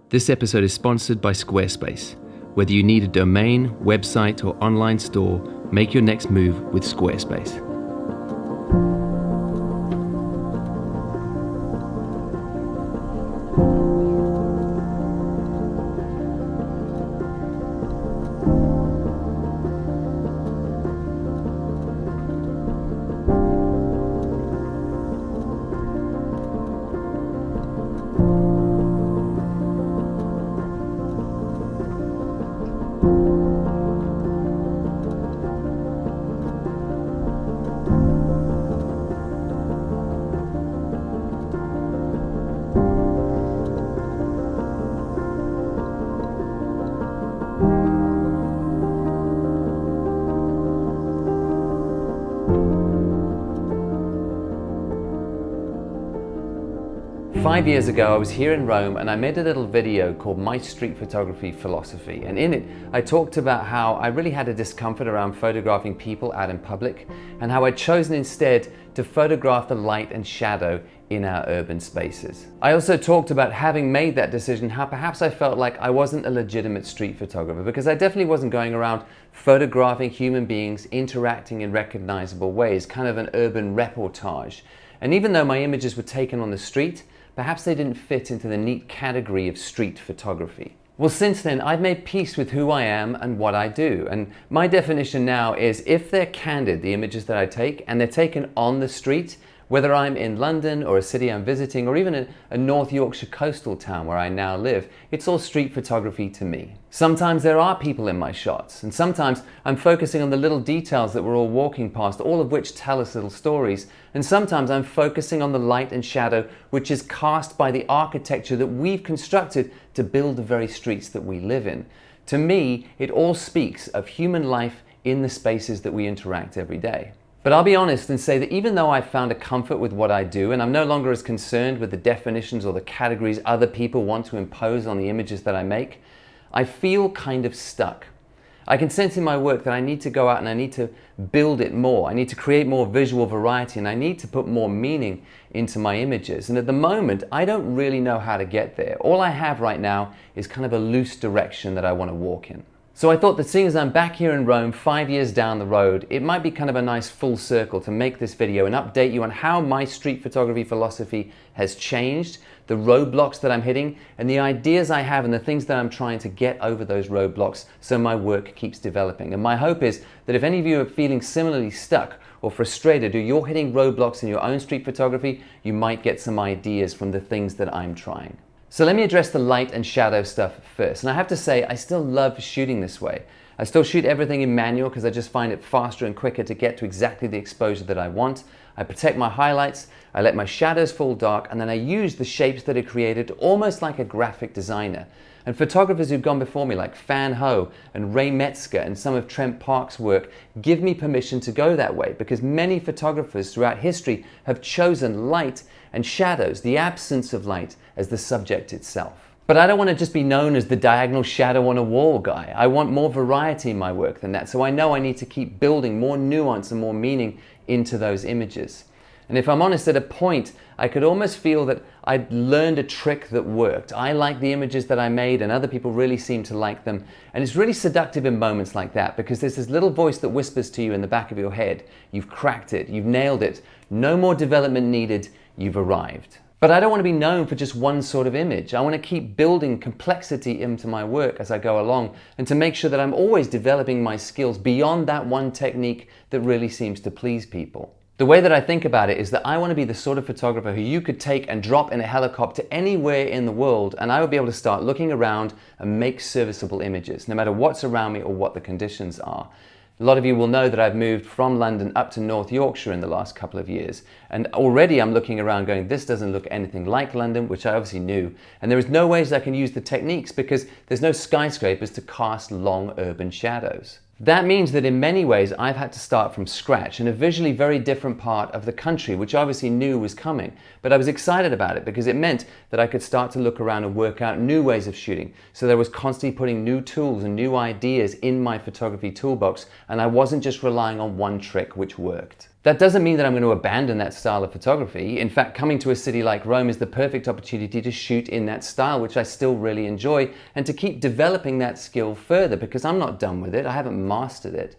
This episode is sponsored by Squarespace. Whether you need a domain, website, or online store, make your next move with Squarespace. Five years ago, I was here in Rome and I made a little video called My Street Photography Philosophy. And in it, I talked about how I really had a discomfort around photographing people out in public and how I'd chosen instead to photograph the light and shadow in our urban spaces. I also talked about having made that decision, how perhaps I felt like I wasn't a legitimate street photographer because I definitely wasn't going around photographing human beings interacting in recognizable ways, kind of an urban reportage. And even though my images were taken on the street, perhaps they didn't fit into the neat category of street photography. Well, since then, I've made peace with who I am and what I do. And my definition now is if they're candid, the images that I take, and they're taken on the street, whether I'm in London or a city I'm visiting, or even a North Yorkshire coastal town where I now live, it's all street photography to me. Sometimes there are people in my shots, and sometimes I'm focusing on the little details that we're all walking past, all of which tell us little stories. And sometimes I'm focusing on the light and shadow which is cast by the architecture that we've constructed to build the very streets that we live in. To me, it all speaks of human life in the spaces that we interact every day. But I'll be honest and say that even though I've found a comfort with what I do, and I'm no longer as concerned with the definitions or the categories other people want to impose on the images that I make, I feel kind of stuck. I can sense in my work that I need to go out and I need to build it more. I need to create more visual variety and I need to put more meaning into my images. And at the moment, I don't really know how to get there. All I have right now is kind of a loose direction that I want to walk in. So I thought that seeing as I'm back here in Rome 5 years down the road, it might be kind of a nice full circle to make this video and update you on how my street photography philosophy has changed, the roadblocks that I'm hitting, and the ideas I have and the things that I'm trying to get over those roadblocks so my work keeps developing. And my hope is that if any of you are feeling similarly stuck or frustrated or you're hitting roadblocks in your own street photography, you might get some ideas from the things that I'm trying. So let me address the light and shadow stuff first. And I have to say, I still love shooting this way. I still shoot everything in manual because I just find it faster and quicker to get to exactly the exposure that I want. I protect my highlights, I let my shadows fall dark, and then I use the shapes that are created almost like a graphic designer. And photographers who've gone before me like Fan Ho and Ray Metzger and some of Trent Park's work give me permission to go that way because many photographers throughout history have chosen light and shadows, the absence of light, as the subject itself. But I don't want to just be known as the diagonal shadow on a wall guy. I want more variety in my work than that, so I know I need to keep building more nuance and more meaning into those images. And if I'm honest, at a point, I could almost feel that I'd learned a trick that worked. I like the images that I made and other people really seem to like them. And it's really seductive in moments like that because there's this little voice that whispers to you in the back of your head, you've cracked it, you've nailed it, no more development needed, you've arrived. But I don't want to be known for just one sort of image. I want to keep building complexity into my work as I go along and to make sure that I'm always developing my skills beyond that one technique that really seems to please people. The way that I think about it is that I want to be the sort of photographer who you could take and drop in a helicopter anywhere in the world and I would be able to start looking around and make serviceable images, no matter what's around me or what the conditions are. A lot of you will know that I've moved from London up to North Yorkshire in the last couple of years. And already I'm looking around going, this doesn't look anything like London, which I obviously knew. And there is no ways I can use the techniques because there's no skyscrapers to cast long urban shadows. That means that in many ways I've had to start from scratch in a visually very different part of the country, which I obviously knew was coming. But I was excited about it because it meant that I could start to look around and work out new ways of shooting. So there was constantly putting new tools and new ideas in my photography toolbox, and I wasn't just relying on one trick which worked. That doesn't mean that I'm going to abandon that style of photography. In fact, coming to a city like Rome is the perfect opportunity to shoot in that style, which I still really enjoy, and to keep developing that skill further, because I'm not done with it. I haven't mastered it.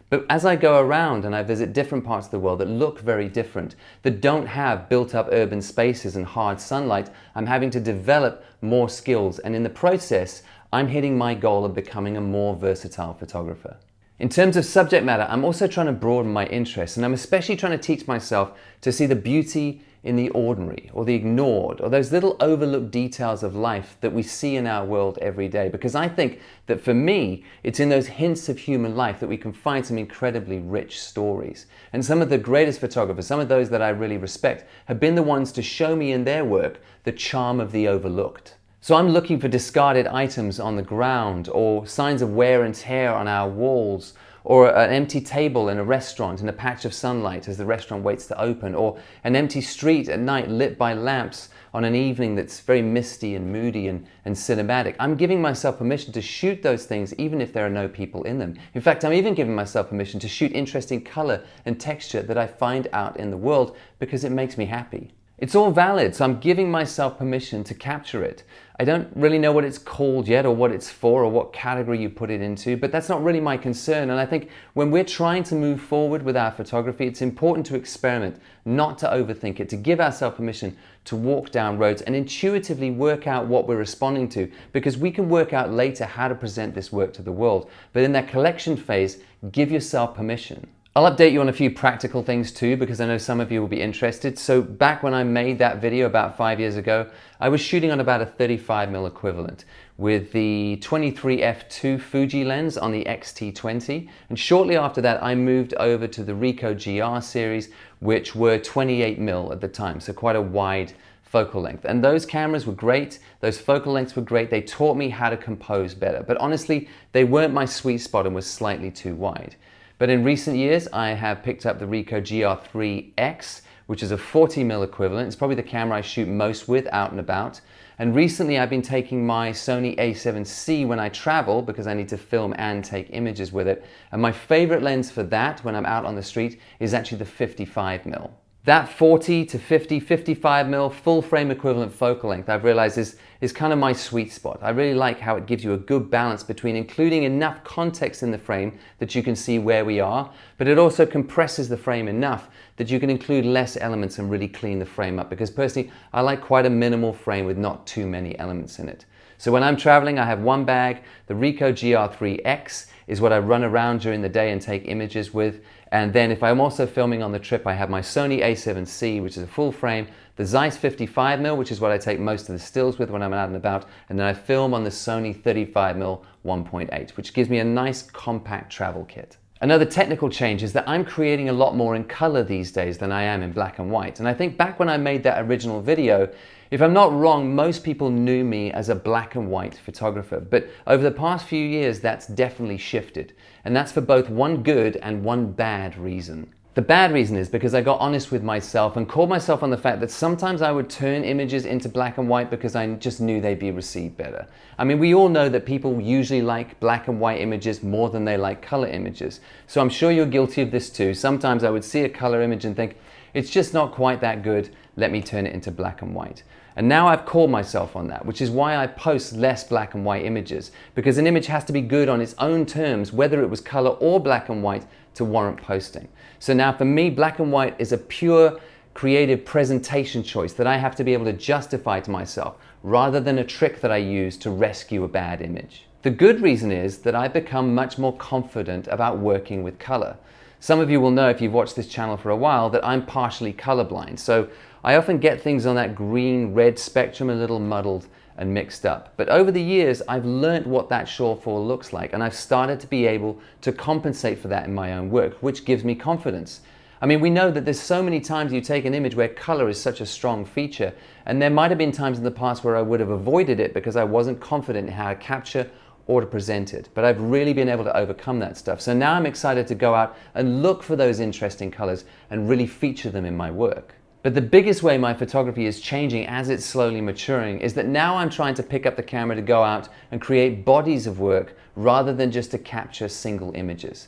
But as I go around and I visit different parts of the world that look very different, that don't have built up urban spaces and hard sunlight, I'm having to develop more skills. And in the process, I'm hitting my goal of becoming a more versatile photographer. In terms of subject matter, I'm also trying to broaden my interests, and I'm especially trying to teach myself to see the beauty in the ordinary, or the ignored, or those little overlooked details of life that we see in our world every day. Because I think that for me, it's in those hints of human life that we can find some incredibly rich stories. And some of the greatest photographers, some of those that I really respect, have been the ones to show me in their work the charm of the overlooked. So I'm looking for discarded items on the ground, or signs of wear and tear on our walls, or an empty table in a restaurant in a patch of sunlight as the restaurant waits to open, or an empty street at night lit by lamps on an evening that's very misty and moody and cinematic. I'm giving myself permission to shoot those things even if there are no people in them. In fact, I'm even giving myself permission to shoot interesting color and texture that I find out in the world because it makes me happy. It's all valid, so I'm giving myself permission to capture it. I don't really know what it's called yet, or what it's for, or what category you put it into, but that's not really my concern. And I think when we're trying to move forward with our photography, it's important to experiment, not to overthink it, to give ourselves permission to walk down roads and intuitively work out what we're responding to, because we can work out later how to present this work to the world. But in that collection phase, give yourself permission. I'll update you on a few practical things too, because I know some of you will be interested. So back when I made that video about 5 years ago, I was shooting on about a 35mm equivalent with the 23f2 Fuji lens on the X-T20. And shortly after that, I moved over to the Ricoh GR series, which were 28mm at the time, so quite a wide focal length. And those cameras were great, those focal lengths were great, they taught me how to compose better. But honestly, they weren't my sweet spot and was slightly too wide. But in recent years, I have picked up the Ricoh GR3X, which is a 40mm equivalent. It's probably the camera I shoot most with out and about. And recently I've been taking my Sony a7C when I travel, because I need to film and take images with it. And my favorite lens for that when I'm out on the street is actually the 55mm. That 40 to 50, 55mm full frame equivalent focal length, I've realized is kind of my sweet spot. I really like how it gives you a good balance between including enough context in the frame that you can see where we are, but it also compresses the frame enough that you can include less elements and really clean the frame up, because personally, I like quite a minimal frame with not too many elements in it. So when I'm traveling, I have one bag. The Ricoh GR3X is what I run around during the day and take images with. And then if I'm also filming on the trip, I have my Sony a7C, which is a full frame, the Zeiss 55mm, which is what I take most of the stills with when I'm out and about, and then I film on the Sony 35mm 1.8, which gives me a nice compact travel kit. Another technical change is that I'm creating a lot more in color these days than I am in black and white. And I think back when I made that original video, if I'm not wrong, most people knew me as a black and white photographer. But over the past few years, that's definitely shifted. And that's for both one good and one bad reason. The bad reason is because I got honest with myself and called myself on the fact that sometimes I would turn images into black and white because I just knew they'd be received better. I mean, we all know that people usually like black and white images more than they like color images. So I'm sure you're guilty of this too. Sometimes I would see a color image and think, it's just not quite that good, let me turn it into black and white. And now I've called myself on that, which is why I post less black and white images, because an image has to be good on its own terms, whether it was color or black and white, to warrant posting. So now for me, black and white is a pure creative presentation choice that I have to be able to justify to myself, rather than a trick that I use to rescue a bad image. The good reason is that I've become much more confident about working with color. Some of you will know, if you've watched this channel for a while, that I'm partially colorblind. So I often get things on that green-red spectrum a little muddled and mixed up. But over the years, I've learned what that shortfall looks like, and I've started to be able to compensate for that in my own work, which gives me confidence. I mean, we know that there's so many times you take an image where color is such a strong feature, and there might have been times in the past where I would have avoided it because I wasn't confident in how to capture or to present it. But I've really been able to overcome that stuff. So now I'm excited to go out and look for those interesting colors and really feature them in my work. But the biggest way my photography is changing as it's slowly maturing is that now I'm trying to pick up the camera to go out and create bodies of work rather than just to capture single images.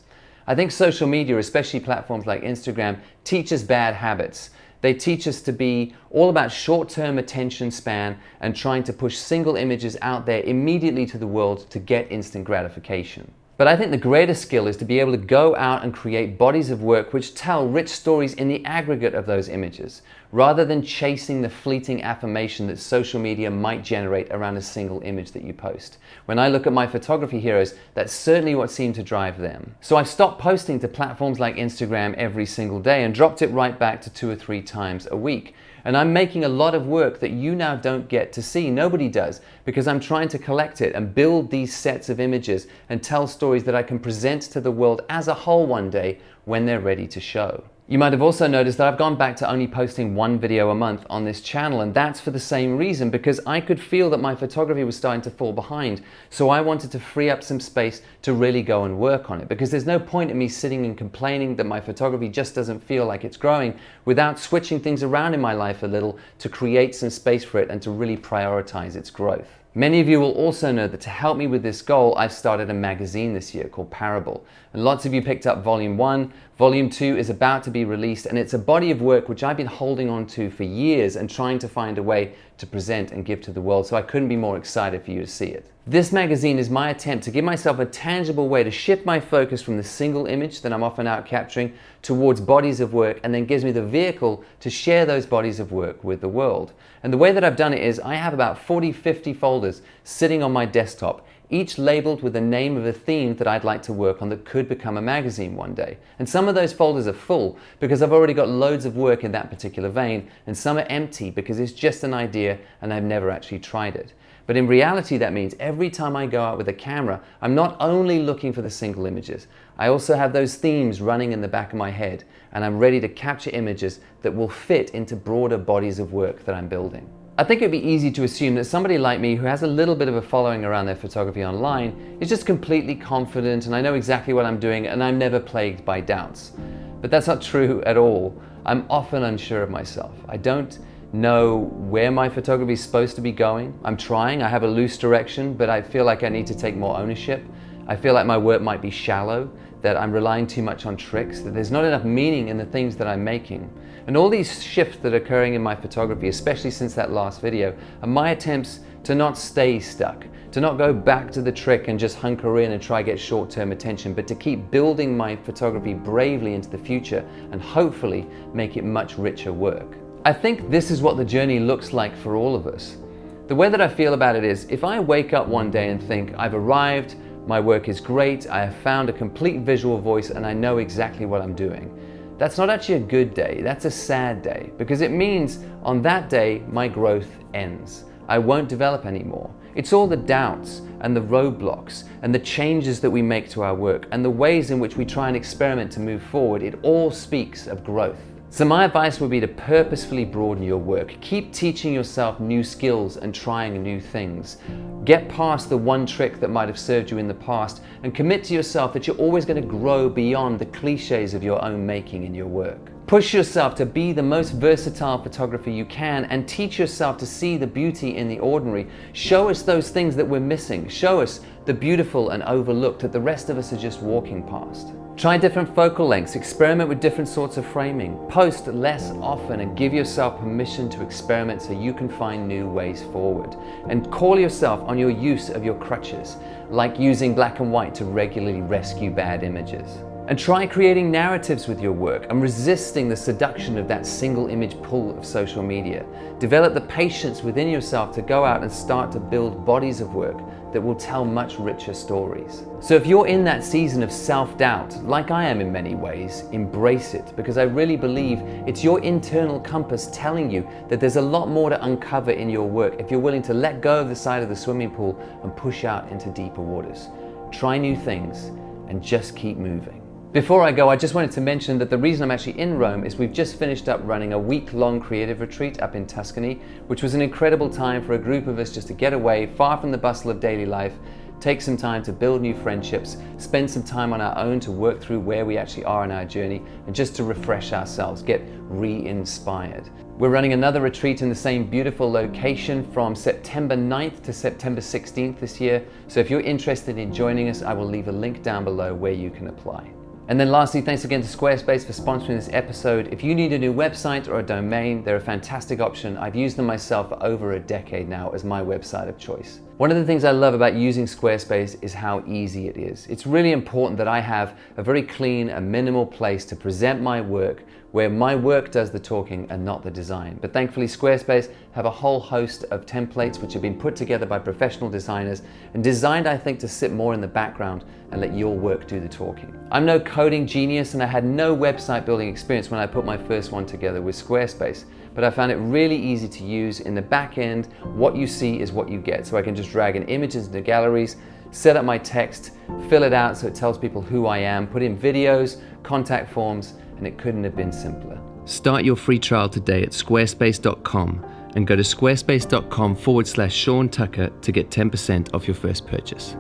I think social media, especially platforms like Instagram, teach us bad habits. They teach us to be all about short-term attention span and trying to push single images out there immediately to the world to get instant gratification. But I think the greatest skill is to be able to go out and create bodies of work which tell rich stories in the aggregate of those images, rather than chasing the fleeting affirmation that social media might generate around a single image that you post. When I look at my photography heroes, that's certainly what seemed to drive them. So I've stopped posting to platforms like Instagram every single day and dropped it right back to 2 or 3 times a week. And I'm making a lot of work that you now don't get to see. Nobody does, because I'm trying to collect it and build these sets of images and tell stories that I can present to the world as a whole one day when they're ready to show. You might have also noticed that I've gone back to only posting 1 video a month on this channel, and that's for the same reason, because I could feel that my photography was starting to fall behind. So I wanted to free up some space to really go and work on it, because there's no point in me sitting and complaining that my photography just doesn't feel like it's growing without switching things around in my life a little to create some space for it and to really prioritize its growth. Many of you will also know that to help me with this goal, I've started a magazine this year called Parable. And lots of you picked up Volume 1. Volume 2 is about to be released, and it's a body of work which I've been holding on to for years and trying to find a way to present and give to the world, so I couldn't be more excited for you to see it. This magazine is my attempt to give myself a tangible way to shift my focus from the single image that I'm often out capturing towards bodies of work, and then gives me the vehicle to share those bodies of work with the world. And the way that I've done it is I have about 40-50 folders sitting on my desktop, each labeled with the name of a theme that I'd like to work on that could become a magazine one day. And some of those folders are full because I've already got loads of work in that particular vein, and some are empty because it's just an idea and I've never actually tried it. But in reality, that means every time I go out with a camera, I'm not only looking for the single images, I also have those themes running in the back of my head, and I'm ready to capture images that will fit into broader bodies of work that I'm building. I think it'd be easy to assume that somebody like me who has a little bit of a following around their photography online is just completely confident and I know exactly what I'm doing and I'm never plagued by doubts. But that's not true at all. I'm often unsure of myself. I don't know where my photography is supposed to be going. I'm trying, I have a loose direction, but I feel like I need to take more ownership. I feel like my work might be shallow, that I'm relying too much on tricks, that there's not enough meaning in the things that I'm making. And all these shifts that are occurring in my photography, especially since that last video, are my attempts to not stay stuck, to not go back to the trick and just hunker in and try to get short-term attention, but to keep building my photography bravely into the future and hopefully make it much richer work. I think this is what the journey looks like for all of us. The way that I feel about it is, if I wake up one day and think, I've arrived, my work is great, I have found a complete visual voice and I know exactly what I'm doing, that's not actually a good day, that's a sad day, because it means on that day my growth ends. I won't develop anymore. It's all the doubts and the roadblocks and the changes that we make to our work and the ways in which we try and experiment to move forward, it all speaks of growth. So my advice would be to purposefully broaden your work. Keep teaching yourself new skills and trying new things. Get past the one trick that might have served you in the past and commit to yourself that you're always going to grow beyond the cliches of your own making in your work. Push yourself to be the most versatile photographer you can and teach yourself to see the beauty in the ordinary. Show us those things that we're missing. Show us the beautiful and overlooked that the rest of us are just walking past. Try different focal lengths, experiment with different sorts of framing, post less often and give yourself permission to experiment so you can find new ways forward. And call yourself on your use of your crutches, like using black and white to regularly rescue bad images. And try creating narratives with your work and resisting the seduction of that single image pull of social media. Develop the patience within yourself to go out and start to build bodies of work that will tell much richer stories. So if you're in that season of self-doubt, like I am in many ways, embrace it, because I really believe it's your internal compass telling you that there's a lot more to uncover in your work if you're willing to let go of the side of the swimming pool and push out into deeper waters. Try new things and just keep moving. Before I go, I just wanted to mention that the reason I'm actually in Rome is we've just finished up running a week-long creative retreat up in Tuscany, which was an incredible time for a group of us just to get away, far from the bustle of daily life, take some time to build new friendships, spend some time on our own to work through where we actually are in our journey, and just to refresh ourselves, get re-inspired. We're running another retreat in the same beautiful location from September 9th to September 16th this year, so if you're interested in joining us, I will leave a link down below where you can apply. And then lastly, thanks again to Squarespace for sponsoring this episode. If you need a new website or a domain, they're a fantastic option. I've used them myself for over a decade now as my website of choice. One of the things I love about using Squarespace is how easy it is. It's really important that I have a very clean and minimal place to present my work, where my work does the talking and not the design. But thankfully, Squarespace have a whole host of templates which have been put together by professional designers and designed, I think, to sit more in the background and let your work do the talking. I'm no coding genius, and I had no website building experience when I put my first one together with Squarespace, but I found it really easy to use. In the back end, what you see is what you get. So I can just drag in images into galleries, set up my text, fill it out so it tells people who I am, put in videos, contact forms, and it couldn't have been simpler. Start your free trial today at squarespace.com and go to squarespace.com/Sean Tucker to get 10% off your first purchase.